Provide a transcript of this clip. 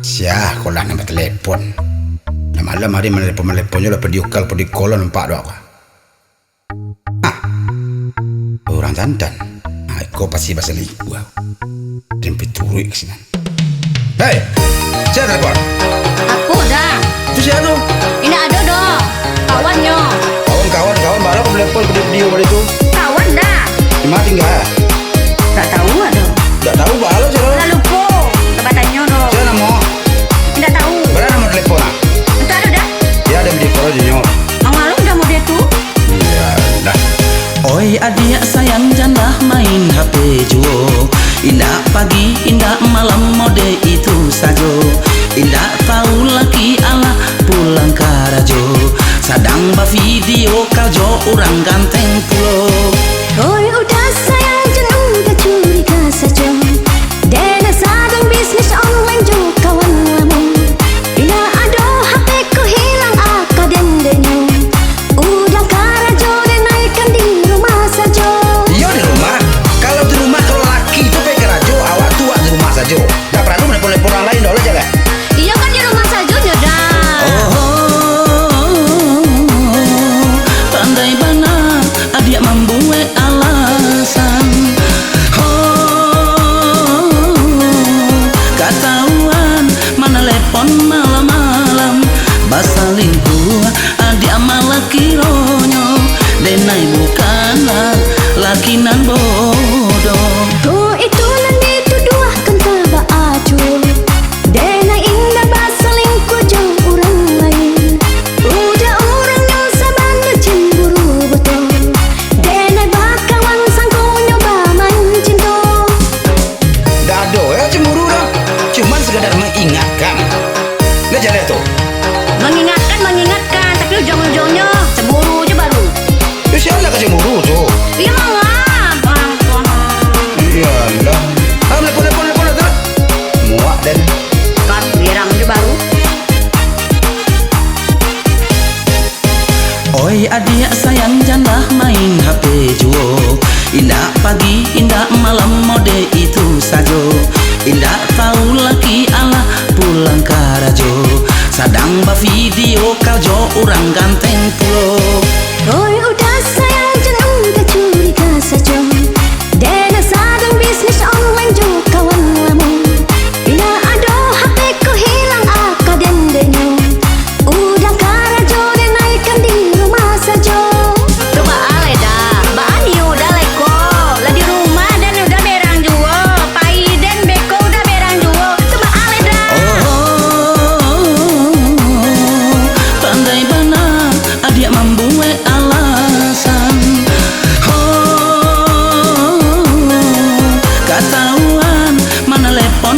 Siah kolah nama telepon. Nah malam hari menelepon-meleponnya lah pediukal nampak doa. Orang jantan. Kau pasti bahasa liku. Dan piturui ke sini. Hei, siapa telepon? Aku dah. Itu siapa tu? Ini ada dong. Kawannya. Kawan baru aku telepon ke dia pada itu. Kawan dah. Di mana tinggal? Tak tahu ada. Tak tahu baru siapa? Dah lupa. Coba tanya dong. Siapa nama? Tidak tahu. Berapa nama telepon? Itu ada dah. Dia ada di kolor junior. Malu dah mau dia tu. Ya dah. Oi adik sayang janganlah main HP juo. Indah pagi, indah malam mode itu saja. Indah tahu laki Allah pulang karajo. Sadang ba video kaljo orang ganteng pulo. Oi udah sayang jangan enggak curiga saja. Dena sadang bisnis online jo kawan lama. Ina ado HP ku hilang akadendenya. Udah karajo dan naikkan di rumah saja. Iya di rumah. Kalau di rumah kalau laki itu pergi karajo, awak tua di rumah saja. Tak perlu menelepon orang lain dulu jaga. Iya kan di rumah saja dah. Pandai benar adik membuat alasan. Ketahuan mana telepon malam-malam. Basalingku adik malah kironyo. Denai bukanlah laki nan bodoh. Ku itu nanti tuduhkan taba acul. Dena indah basalingku jo orang lain. Udah orangnya saban cemburu betul. Dena bakawan sangko nyoba mancing tu. Dah ada ya cemburu dah. Cuman sekadar mengingatkan. Lihat jalan tu. Mengingatkan. Tapi ujung-ujungnya cemburu je baru. Ya siapa ke cemburu tu? Iya mengapa? Iyalah. Telepon dah. Muak dan. Kan girang je baru. Oi adik sayang janganlah main HP juo. Indah pagi, indah malam mode itu saja. Indah tahu laki Allah pulang karajo. Sadang ba video kaljo orang ganteng pulo. Oi udah sayang jangan enggak curiga saja. Dena sadang bisnis online jo kawan lama. Ina ado HP ku hilang akadendenya. Udah karajo dan naikkan di rumah saja. Coba ale dah. Bani udah leko. Lah di rumah dan udah berang juo. Pai dan beko udah berang juo. Coba ale dah. Pandai benar adik membuat alasan. Ketahuan mana telepon